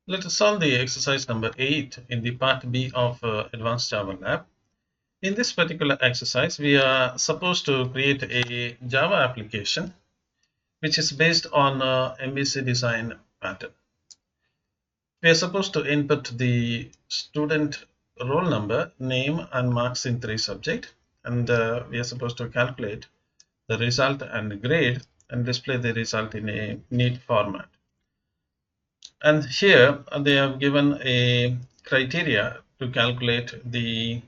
Let us solve the exercise number 8 in the part B of Advanced Java Lab. In this particular exercise, we are supposed to create a Java application which is based on MVC design pattern. We are supposed to input the student roll number, name, and marks in 3 subjects, and we are supposed to calculate the result and grade and display the result in a neat format. And here they have given a criteria to calculate the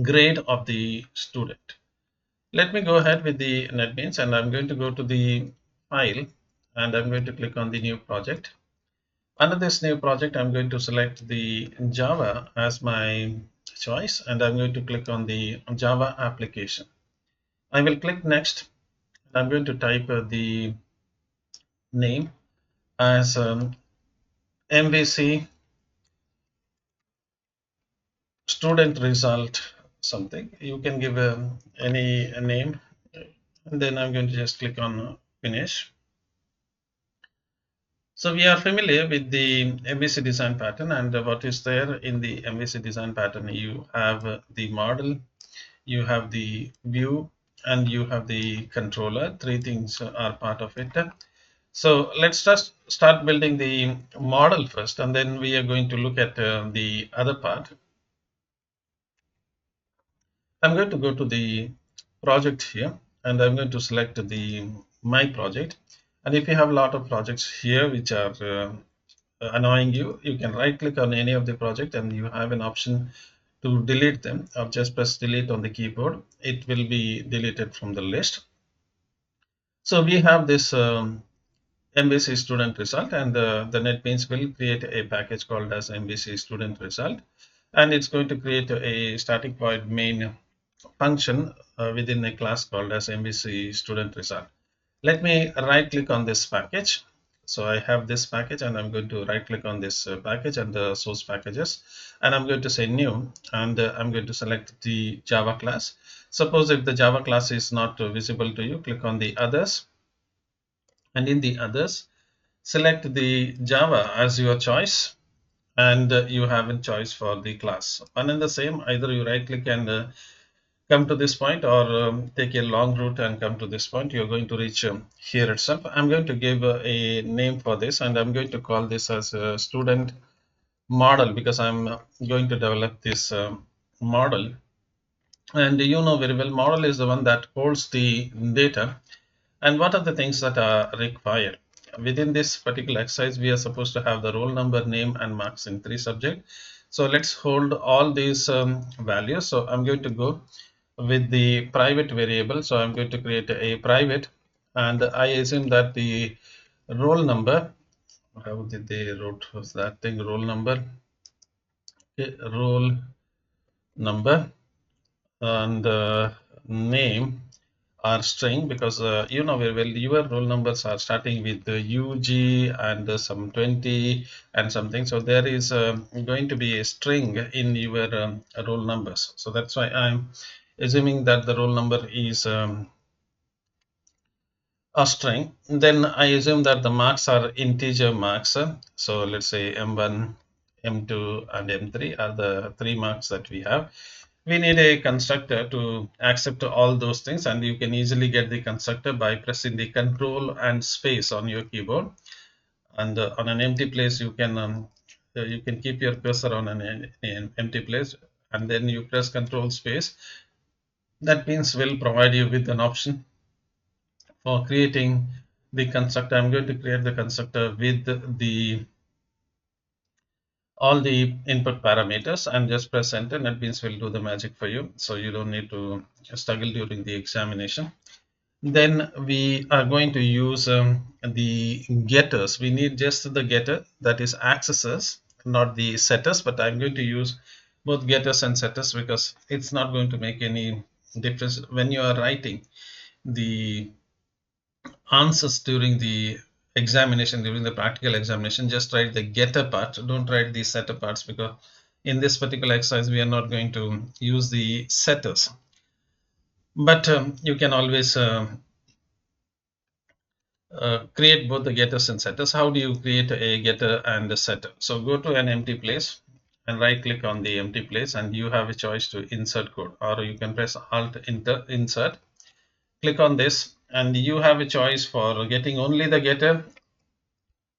grade of the student. Let me go ahead with the NetBeans, and I'm going to go to the file and I'm going to click on the new project. Under this new project, I'm going to select the Java as my choice, and I'm going to click on the Java application. I will click next. I'm going to type the name as MVC student result something. You can give any name, and then I'm going to just click on finish. So we are familiar with the MVC design pattern, and what is there in the MVC design pattern. You have the model, you have the view, and you have the controller. Three things are part of it. So let's just start building the model first, and then we are going to look at the other part. I'm going to go to the project here, and I'm going to select the my project. And if you have a lot of projects here which are annoying you, you can right click on any of the project and you have an option to delete them, or just press delete on the keyboard. It will be deleted from the list. So we have this MVC student result, and the NetBeans will create a package called as MVC student result, and it's going to create a static void main function within a class called as MVC student result. Let me right click on this package. So I have this package, and I'm going to right click on this package and the source packages, and I'm going to say new, and I'm going to select the Java class. Suppose if the Java class is not visible to you, click on the others, and in the others select the Java as your choice, and you have a choice for the class. And in the same, either you right click and come to this point, or take a long route and come to this point. You're going to reach here itself. I'm going to give a name for this, and I'm going to call this as a student model, because I'm going to develop this model. And you know very well, model is the one that holds the data. And what are the things that are required? Within this particular exercise, we are supposed to have the roll number, name, and marks in 3 subjects. So let's hold all these values. So I'm going to go with the private variable. So I'm going to create a private, and I assume that the roll number, how did they wrote was that thing, roll number, okay, roll number, and name are string, because you know very well your roll numbers are starting with the UG and some 20 and something. So there is going to be a string in your roll numbers. So that's why I'm assuming that the roll number is a string. Then I assume that the marks are integer marks. So let's say M1, M2, and M3 are the 3 marks that we have. We need a constructor to accept all those things, and you can easily get the constructor by pressing the control and space on your keyboard. And on an empty place, you can keep your cursor on an empty place, and then you press control space. That means will provide you with an option for creating the constructor. I'm going to create the constructor with the all the input parameters, and just press enter. NetBeans will do the magic for you, so you don't need to struggle during the examination. Then we are going to use the getters. We need just the getter, that is accessors, not the setters, but I'm going to use both getters and setters because it's not going to make any difference when you are writing the answers during the examination, during the practical examination. Just write the getter part, don't write the setter parts, because in this particular exercise we are not going to use the setters. But you can always create both the getters and setters. How do you create a getter and a setter? So go to an empty place and right click on the empty place, and you have a choice to insert code, or you can press alt enter insert. Click on this and you have a choice for getting only the getter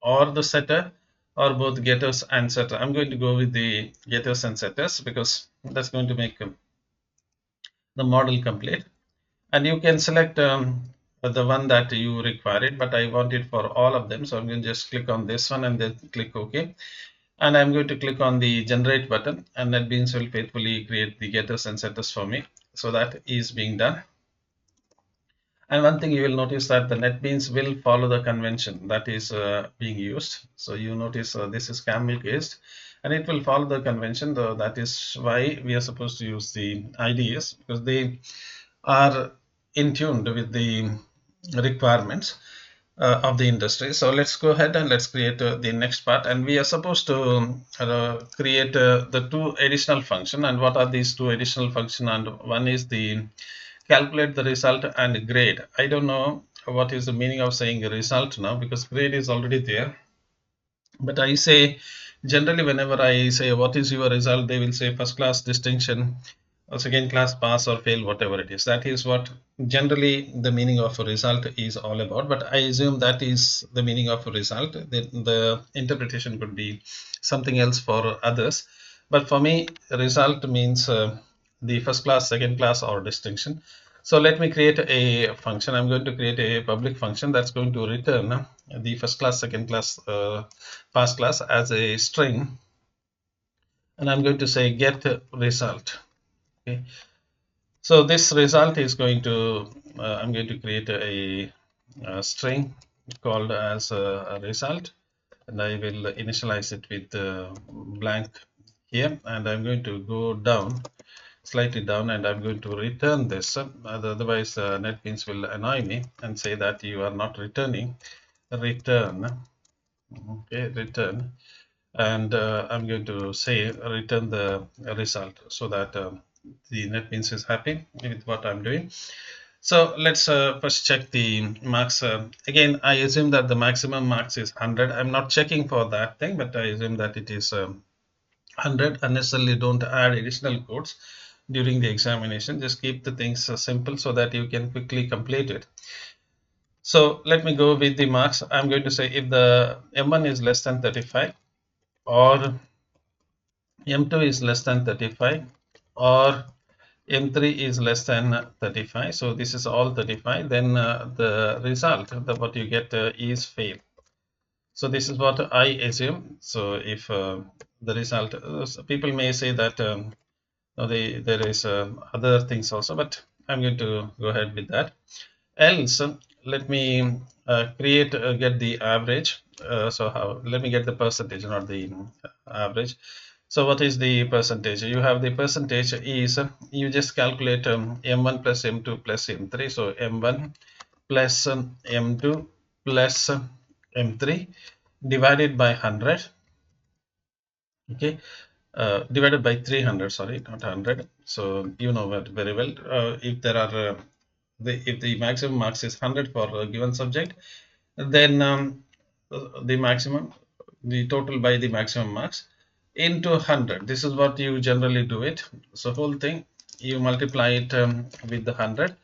or the setter, or both getters and setter. I'm going to go with the getters and setters because that's going to make the model complete. And you can select the one that you require it, but I want it for all of them, so I'm going to just click on this one and then click OK. And I'm going to click on the generate button, and NetBeans will faithfully create the getters and setters for me. So that is being done. And one thing you will notice that the NetBeans will follow the convention that is being used. So you notice this is camel cased, and it will follow the convention. Though that is why we are supposed to use the IDEs, because they are in tune with the requirements of the industry. So let's go ahead and let's create the next part, and we are supposed to create the two additional function. And what are these two additional function? And one is the calculate the result and grade. I don't know what is the meaning of saying result now, because grade is already there. But I say generally whenever I say what is your result, they will say first class distinction, or second class pass or fail, whatever it is. That is what generally the meaning of a result is all about. But I assume that is the meaning of a result. The interpretation could be something else for others. But for me, result means the first class, second class, or distinction. So let me create a function. I'm going to create a public function that's going to return the first class, second class, pass class as a string. And I'm going to say get result. Okay. So this result is going to, I'm going to create a string called as a result, and I will initialize it with blank here, and I'm going to go down, slightly down, and I'm going to return this. Otherwise, NetBeans will annoy me and say that you are not returning. Return, okay, return, and I'm going to say return the result, so that the NetBeans is happy with what I'm doing. So let's first check the marks. Again, I assume that the maximum marks is 100. I'm not checking for that thing, but I assume that it is 100. Unnecessarily don't add additional codes during the examination. Just keep the things simple so that you can quickly complete it. So let me go with the marks. I'm going to say if the M1 is less than 35, or M2 is less than 35, or M3 is less than 35. So this is all 35. Then the result, what you get is fail. So this is what I assume. So if the result, people may say that no, there is other things also, but I'm going to go ahead with that. Else, let me create get the average. Let me get the percentage, not the average. So what is the percentage? You have the percentage is you just calculate M1 plus M2 plus M3. So M1 plus M2 plus M3 divided by 100. Okay, divided by 300. Sorry, not 100. So you know that very well. If there are if the maximum marks is 100 for a given subject, then the total by the maximum marks into 100. This is what you generally do it. So whole thing you multiply it with the 100,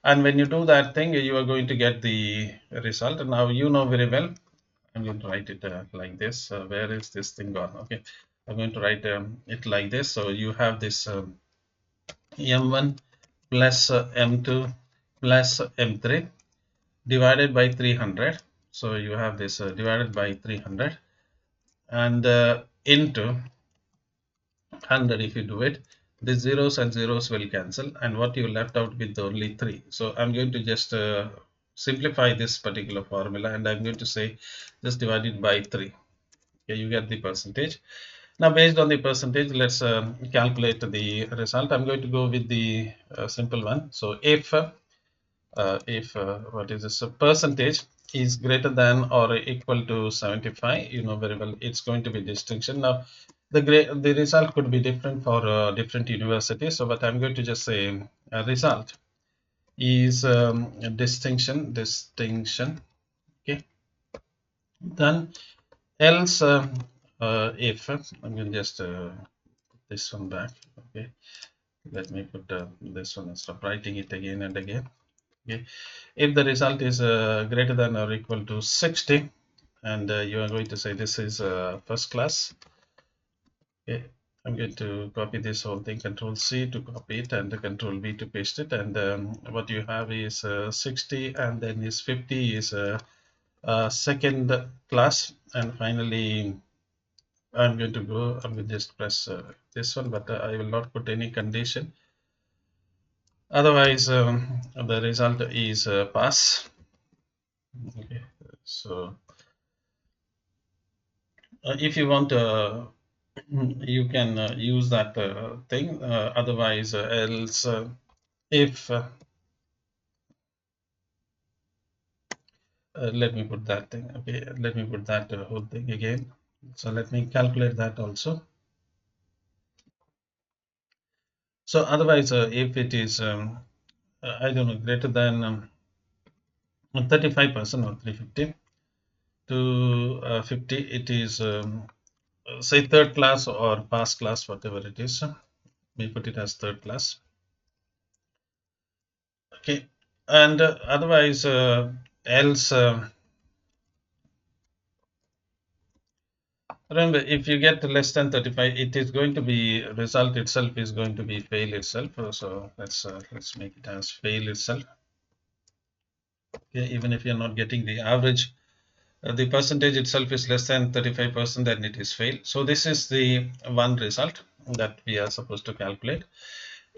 and when you do that thing, you are going to get the result. Now you know very well. I'm going to write it like this. Where is this thing gone? Okay, I'm going to write it like this. So you have this M1 plus M2 plus M3 divided by 300. So you have this divided by 300, and into 100. If you do it, the zeros and zeros will cancel, and what you left out with only 3. So I'm going to just simplify this particular formula, and I'm going to say just divide it by 3. Okay, you get the percentage. Now based on the percentage, let's calculate the result. I'm going to go with the simple one. So if what is this, a percentage is greater than or equal to 75, you know very well it's going to be distinction. Now the result could be different for different universities, so but I'm going to just say result is distinction. Okay, then else if I'm going to just put this one back. Okay, let me put this one and stop writing it again and again. Okay, if the result is greater than or equal to 60, and you are going to say this is first class. Okay, I'm going to copy this whole thing, Control C to copy it, and Control V to paste it. And what you have is 60, and then is 50 is second class. And finally, I'm going to go. I'm going to just press this one, but I will not put any condition. Otherwise, the result is pass. Okay, so if you want you can use that thing. Otherwise, else if let me put that thing. Okay, let me put that whole thing again. So let me calculate that also. So otherwise, if it is I don't know, greater than 35% or 350 to 50, it is say third class or pass class, whatever it is. We put it as third class. Okay, and otherwise else. Remember, if you get less than 35, it is going to be result itself is going to be fail itself. So let's make it as fail itself. Okay, even if you're not getting the average, the percentage itself is less than 35%, then it is fail. So this is the one result that we are supposed to calculate.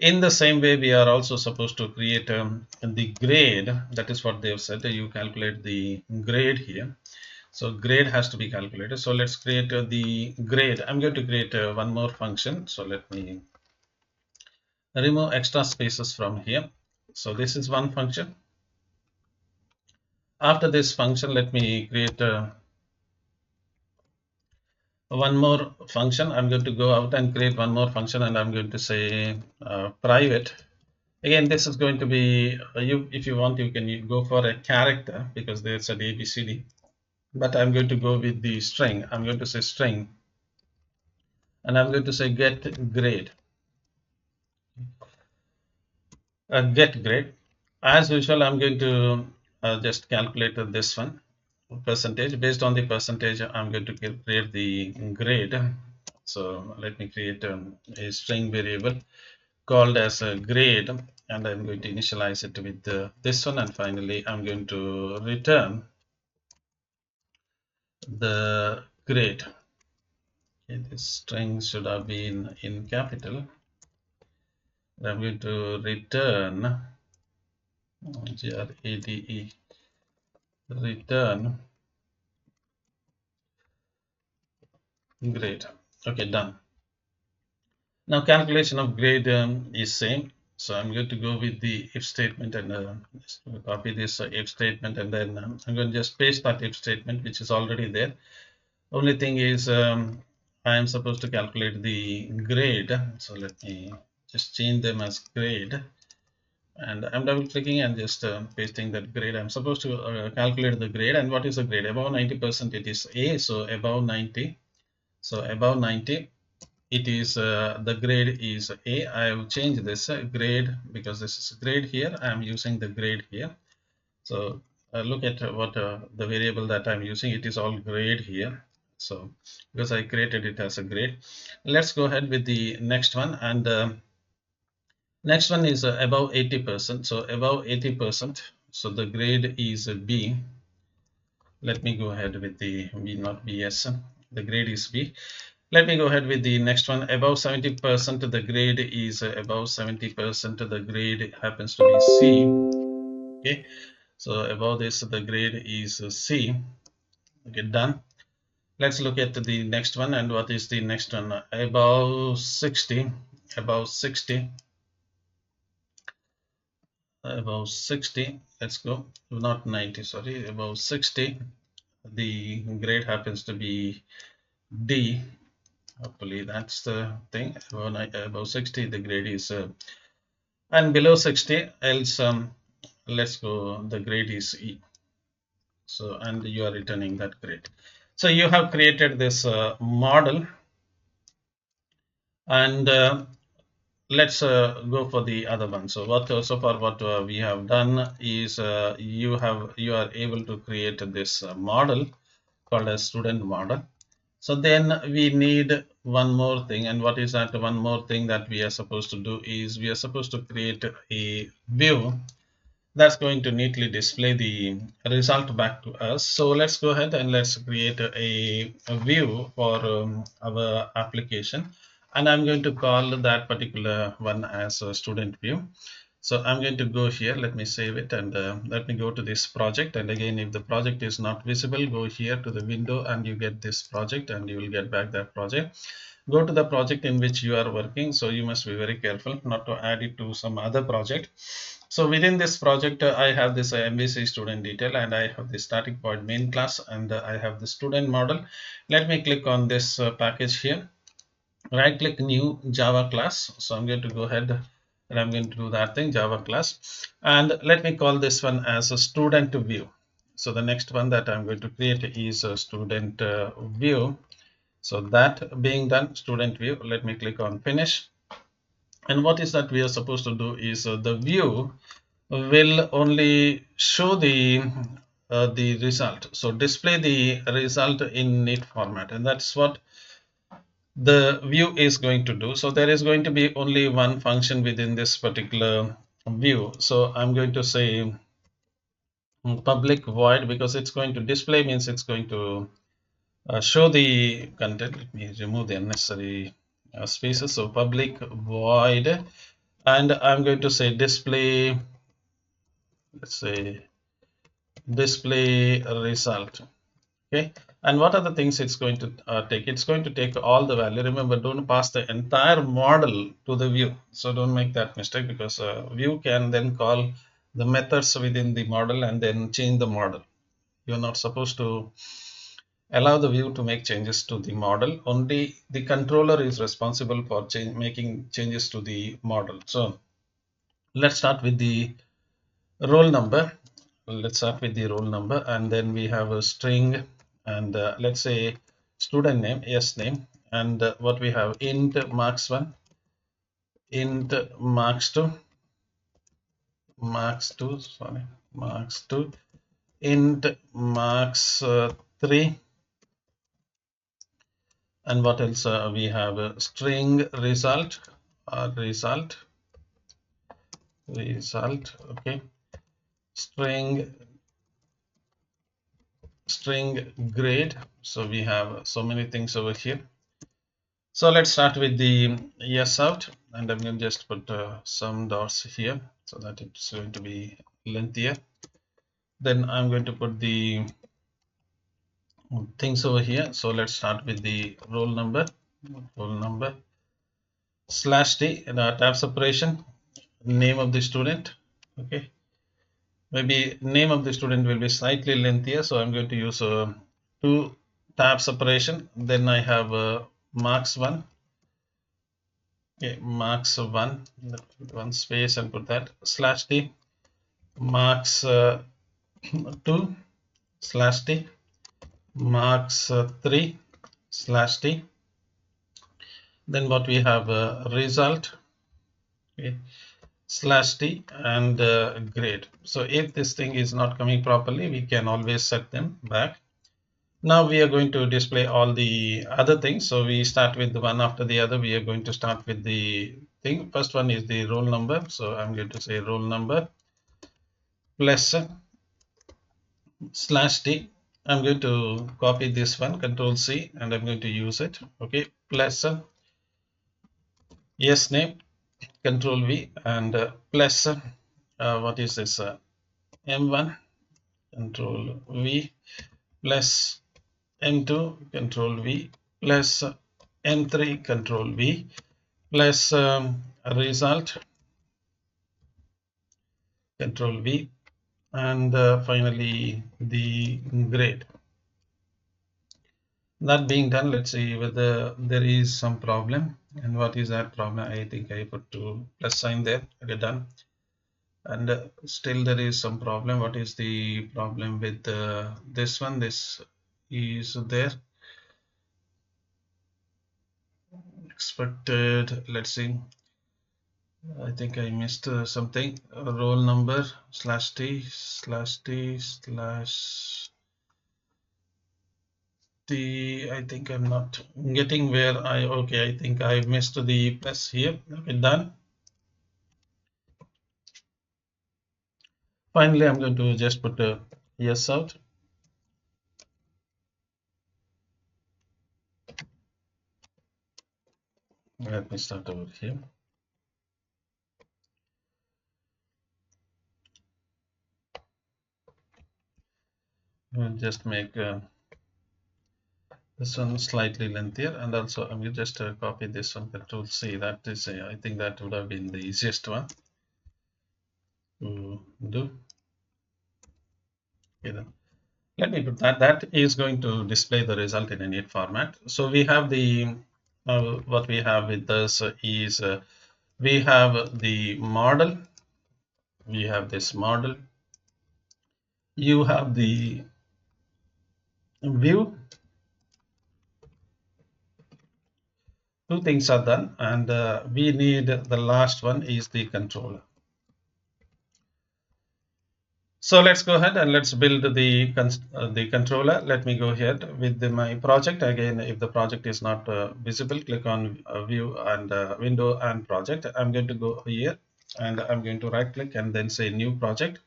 In the same way, we are also supposed to create the grade. That is what they have said. You calculate the grade here. So grade has to be calculated. So let's create the grade. I'm going to create one more function. So let me remove extra spaces from here. So this is one function. After this function, let me create one more function. I'm going to go out and create one more function, and I'm going to say private. Again, this is going to be you. If you want, you can go for a character because there's an ABCD. But I'm going to go with the string. I'm going to say string, and I'm going to say get grade. Get grade. As usual, I'm going to just calculate this one percentage. Based on the percentage, I'm going to create the grade. So let me create a string variable called as a grade, and I'm going to initialize it with this one, and finally I'm going to return the grade. Okay, this string should have been in capital. I'm going to return grade, return grade. Okay, done. Now calculation of grade is same. So I'm going to go with the if statement and copy this if statement, and then I'm going to just paste that if statement which is already there. Only thing is I am supposed to calculate the grade. So let me just change them as grade, and I'm double clicking and just pasting that grade. I'm supposed to calculate the grade, and what is the grade? Above 90% it is A, so above 90. So above 90 it is the grade is A. I will change this grade because this is grade here. I am using the grade here. So look at what the variable that I'm using. It is all grade here. So because I created it as a grade, let's go ahead with the next one. And next one is above 80%. So above 80%. So the grade is B. Let me go ahead with the B, not BS. The grade is B. Let me go ahead with the next one. Above 70%, the grade is above 70%. The grade happens to be C. Okay, so above this, the grade is C. Okay, done. Let's look at the next one. And what is the next one? Above 60. Above 60. Above 60. Let's go. Not 90. Sorry. Above 60. The grade happens to be D. Hopefully that's the thing. Above 60, the grade is and below 60, else let's go, the grade is E. So, and you are returning that grade. So you have created this model, and let's go for the other one. So what so far what we have done is you are able to create this model called a student model. So then we need one more thing, and what is that one more thing that we are supposed to do is we are supposed to create a view that's going to neatly display the result back to us. So let's go ahead and let's create a view for our application, and I'm going to call that particular one as a student view. So I'm going to go here, let me save it, and let me go to this project. And again, if the project is not visible, go here to the window and you get this project and you will get back that project. Go to the project in which you are working. So you must be very careful not to add it to some other project. So within this project, I have this MVC student detail, and I have the starting point main class, and I have the student model. Let me click on this package here, right click new Java class. So I'm going to go ahead and I'm going to do that thing, Java class, and let me call this one as a student view. So the next one that I'm going to create is a student view. So that being done, student view, let me click on finish. And what is that we are supposed to do is the view will only show the result. So display the result in neat format, and that's what the view is going to do. So there is going to be only one function within this particular view. So I'm going to say public void, because it's going to display means it's going to show the content. Let me remove the unnecessary spaces. So public void, and I'm going to say display, let's say display result. Okay, and what are the things it's going to take? It's going to take all the value. Remember, don't pass the entire model to the view. So don't make that mistake, because view can then call the methods within the model and then change the model. You're not supposed to allow the view to make changes to the model. Only the controller is responsible for making changes to the model. So let's start with the roll number. Let's start with the roll number, and then we have a string, and let's say student name, yes name, and what we have, int marks1, int marks2, marks2, sorry, marks2, int marks3, and what else we have a string result, result, okay, string grade. So we have so many things over here. So let's start with the yes out, and I'm going to just put some dots here so that it's going to be lengthier. Then I'm going to put the things over here. So let's start with the roll number slash t, and tab separation, name of the student. Okay, maybe name of the student will be slightly lengthier, so I'm going to use two tab separation. Then I have marks1. Okay, marks1, one space and put that slash t, marks2 slash t, marks3 slash t. Then what we have result, okay, slash t, and grade. So if this thing is not coming properly, we can always set them back. Now we are going to display all the other things. So we start with one after the other. We are going to start with the thing. First one is the roll number. So I'm going to say roll number plus slash t. I'm going to copy this one, Control C, and I'm going to use it. Okay, plus yes name, Control V, and plus what is this? M1, Control V, plus M2, Control V, plus M3, Control V, plus result, Control V, and finally the grade. That being done, let's see whether there is some problem. And what is that problem? I think I put two plus sign there. Okay, done. and still there is some problem. What is the problem with this one? This is there expected. Let's see. I think I missed something. Roll number slash t slash t slash t. I think I'm not getting where I. Okay, I think I missed the plus here. Okay, done. Finally, I'm going to just put a yes out. Let me start over here. We'll just make this one slightly lengthier, and also I will just copy this one. Control C. That is, I think that would have been the easiest one to do. Okay, then. Let me put that. That is going to display the result in a neat format. So we have the what we have with this is we have the model. We have this model. You have the view. Two things are done, and we need the last one is the controller. So let's go ahead and let's build the controller. Let me go ahead with my project. Again, if the project is not visible, click on view and window and project. I'm going to go here and I'm going to right click and then say new project.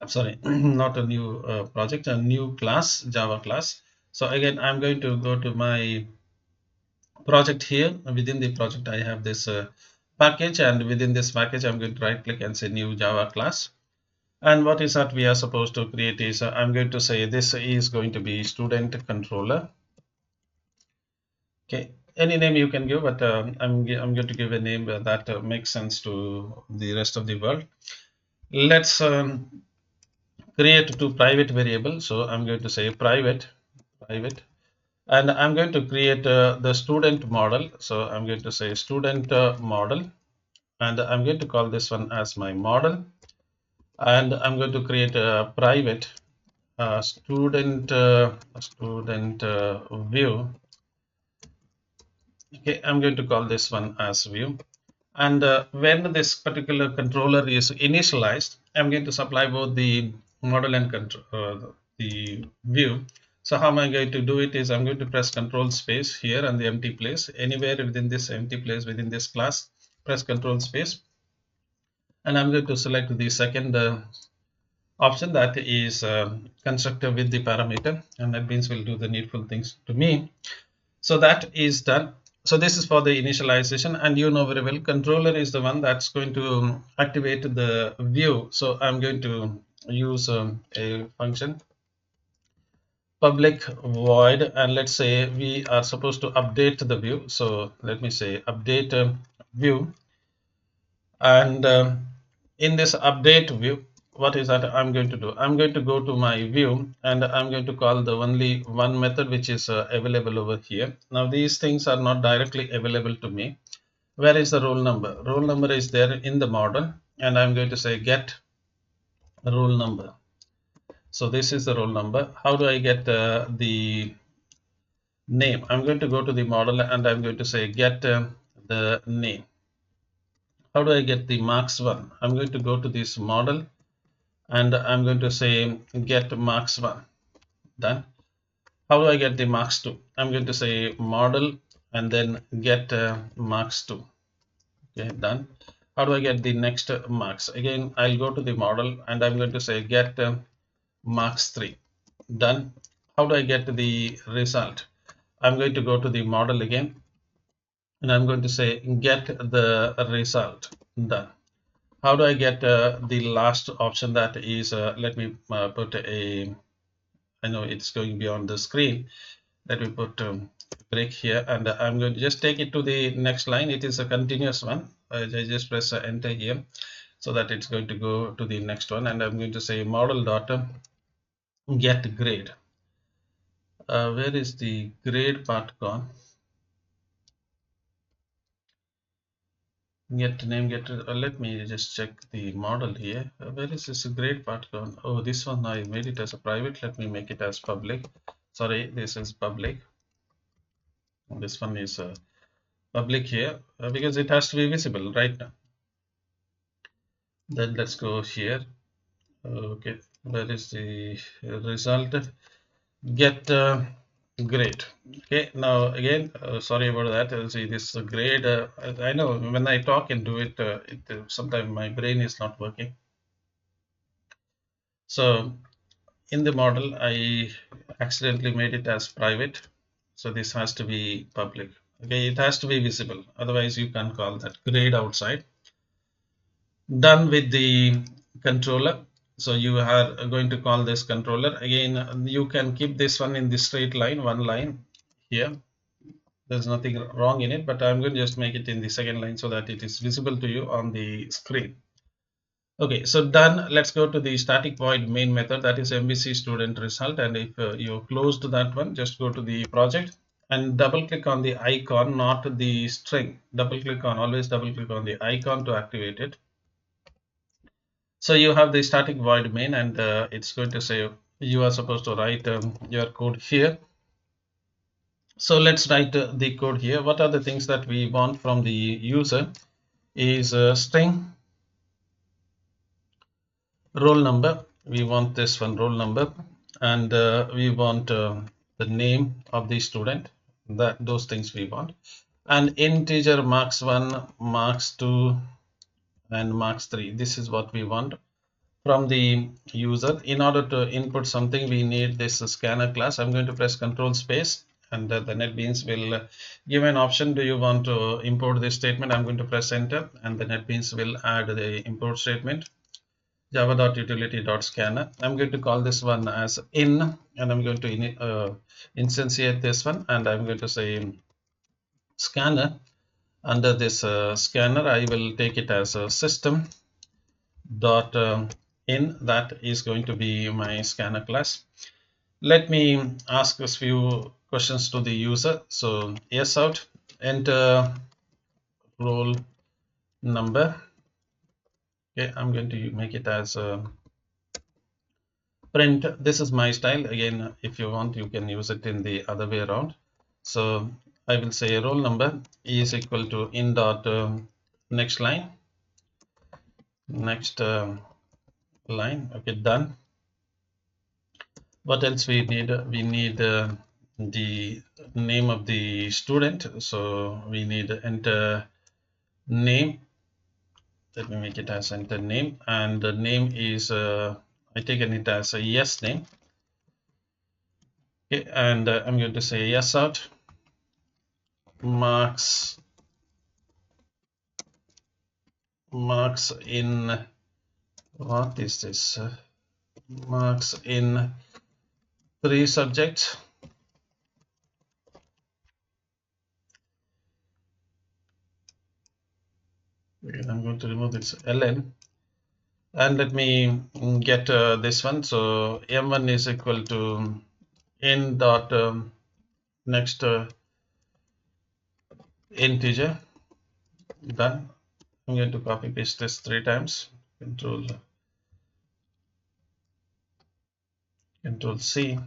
I'm sorry, not a new project, a new class, Java class. So again, I'm going to go to my project here. Within the project, I have this package, and within this package, I'm going to right click and say new Java class. And what is that we are supposed to create is I'm going to say this is going to be student controller. Okay, any name you can give, but I'm going to give a name that makes sense to the rest of the world. Let's create two private variables. So I'm going to say private, and I'm going to create the student model. So I'm going to say student model, and I'm going to call this one as my model, and I'm going to create a private student view. Okay, I'm going to call this one as view. And when this particular controller is initialized, I'm going to supply both the model and the view. So how am I going to do it is I'm going to press control space here and the empty place. Anywhere within this empty place within this class, press control space. And I'm going to select the second option, that is constructor with the parameter, and that means will do the needful things to me. So that is done. So this is for the initialization, and you know very well controller is the one that's going to activate the view. So I'm going to use a function public void, and let's say we are supposed to update the view. So let me say update view, and in this update view, what is that I'm going to do? I'm going to go to my view and I'm going to call the only one method which is available over here. Now these things are not directly available to me. Where is the roll number? Roll number is there in the model, and I'm going to say get roll number. So this is the roll number. How do I get the name? I'm going to go to the model and I'm going to say get the name. How do I get the marks one? I'm going to go to this model and I'm going to say get marks 1. Done. How do I get the marks 2? I'm going to say model and then get marks 2. Okay, done. How do I get the next marks? Again, I'll go to the model and I'm going to say get marks 3. Done. How do I get the result? I'm going to go to the model again and I'm going to say get the result. Done. How do I get the last option, that is let me put a, I know it's going beyond the screen. Let me put break here, and I'm going to just take it to the next line. It is a continuous one. I just press enter here so that it's going to go to the next one, and I'm going to say model dot get grade. Where is the grade part gone? Get name, let me just check the model here. Where is this grade part gone? Oh, this one I made it as a private. Let me make it as public. Sorry, this is public. This one is public here because it has to be visible right now. Then let's go here. Okay, where is the result? Get grade. Okay, now again, sorry about that. See this grade. I know when I talk and do it, sometimes my brain is not working. So in the model, I accidentally made it as private. So this has to be public. Okay, it has to be visible. Otherwise, you can't call that grade outside. Done with the controller. So you are going to call this controller. Again, you can keep this one in the straight line, one line here. There's nothing wrong in it, but I'm going to just make it in the second line so that it is visible to you on the screen. Okay, so done. Let's go to the static void main method, that is MVC student result. And if you closed that one, just go to the project and double click on the icon, not the string. Always double click on the icon to activate it. So you have the static void main, and it's going to say you are supposed to write your code here. So let's write the code here. What are the things that we want from the user is string roll number. We want this one roll number, and we want the name of the student. Those things we want, and integer marks 1, marks 2, and marks 3. This is what we want from the user. In order to input something, we need this scanner class. I'm going to press Control space, and the NetBeans will give an option. Do you want to import this statement? I'm going to press enter, and the NetBeans will add the import statement, java.utility.scanner. I'm going to call this one as in, and I'm going to instantiate this one, and I'm going to say scanner. Under this scanner, I will take it as a system dot in. That is going to be my scanner class. Let me ask a few questions to the user. So yes out, enter roll number. Okay, I'm going to make it as a print. This is my style. Again, if you want, you can use it in the other way around. So I will say roll number is equal to in dot next line, next line. Okay, done. What else we need? We need the name of the student. So we need enter name. Let me make it as enter name, and the name is I taken it as a yes name. Okay, and I'm going to say yes out marks in, what is this, marks in 3 subjects. Okay, I'm going to remove this ln, and let me get this one. So m1 is equal to in dot next integer. Done. I'm going to copy paste this 3 times. Control C.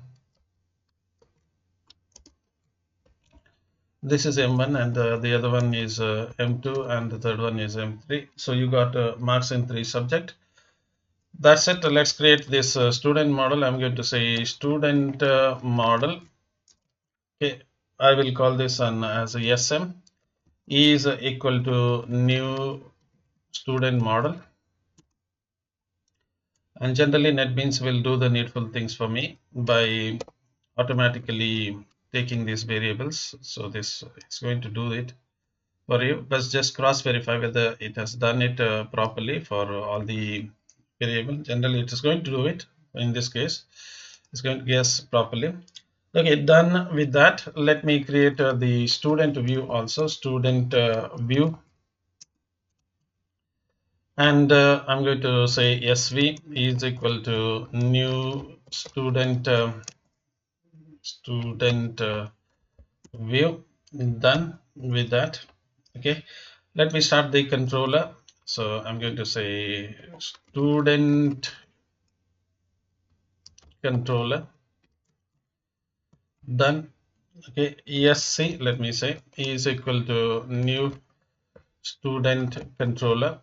This is m1, and the other one is m2, and the third one is m3. So you got marks in 3 subject. That's it. Let's create this student model. I'm going to say student model. Okay, I will call this one as a sm is equal to new student model, and generally NetBeans will do the needful things for me by automatically taking these variables. So this is going to do it for you, but just cross verify whether it has done it properly for all the variable. Generally it is going to do it. In this case, it's going to guess properly. Okay, done with that. Let me create the student view also, student view, and I'm going to say sv is equal to new student view. Done with that. Okay, Let me start the controller. So I'm going to say student controller. Done. Okay, ESC, let me say, is equal to new student controller.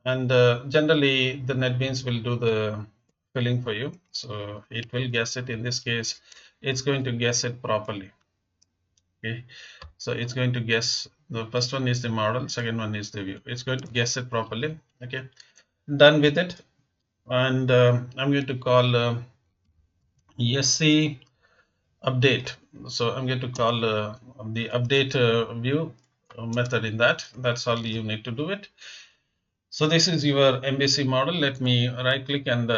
And generally, the NetBeans will do the filling for you. So it will guess it. In this case, it's going to guess it properly. Okay, so it's going to guess. The first one is the model, second one is the view. It's going to guess it properly. Okay, done with it. And I'm going to call ESC update. So I'm going to call the update view method in that. That's all you need to do it. So this is your MVC model. Let me right click and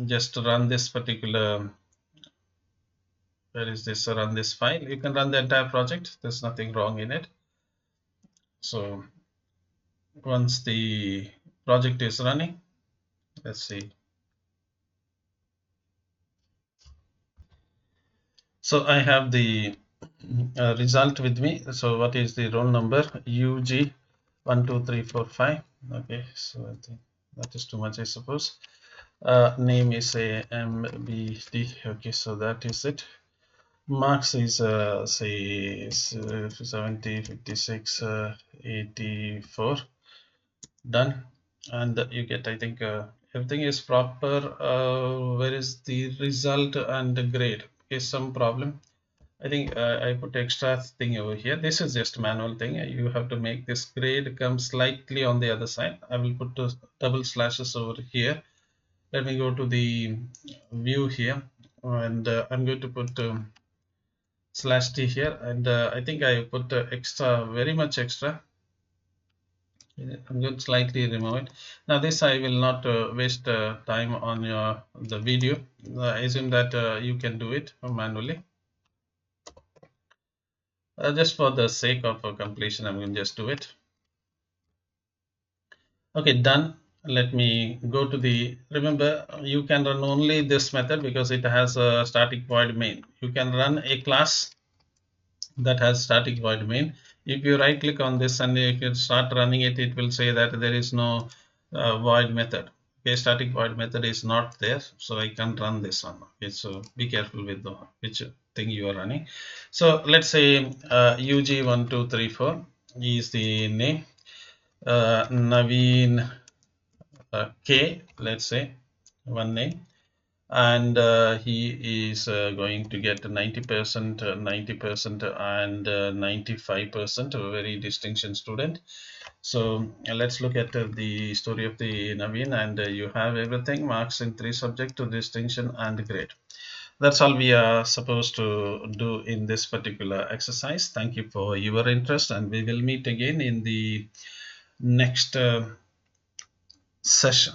just run this particular, where is this, run this file. You can run the entire project. There's nothing wrong in it. So once the project is running, let's see. So I have the result with me. So what is the roll number? UG 12345. Okay, so I think that is too much, I suppose. Name is a MBD. Okay, so that is it. Marks is say 70, 56, 84. Done. And you get, I think everything is proper. Where is the result and grade? Is some problem? I think I put extra thing over here. This is just manual thing. You have to make this grade come slightly on the other side. I will put double slashes over here. Let me go to the view here, and I'm going to put /t here, and I think I put extra, very much extra. I'm going to slightly remove it. Now this I will not waste time on the video. I assume that you can do it manually. Just for the sake of completion, I'm going to just do it. Okay, done. Let me go to the, remember, you can run only this method because it has a static void main. You can run a class that has static void main. If you right click on this and if you start running it, it will say that there is no void method. Okay, static void method is not there, so I can't run this one. Okay, so be careful with the which thing you are running. So let's say UG1234 is the name, Naveen K, let's say one name, and he is going to get 90%, 90%, and 95%, a very distinction student. So let's look at the story of the Naveen, and you have everything, marks in 3 subjects to distinction and grade. That's all we are supposed to do in this particular exercise. Thank you for your interest, and we will meet again in the next session.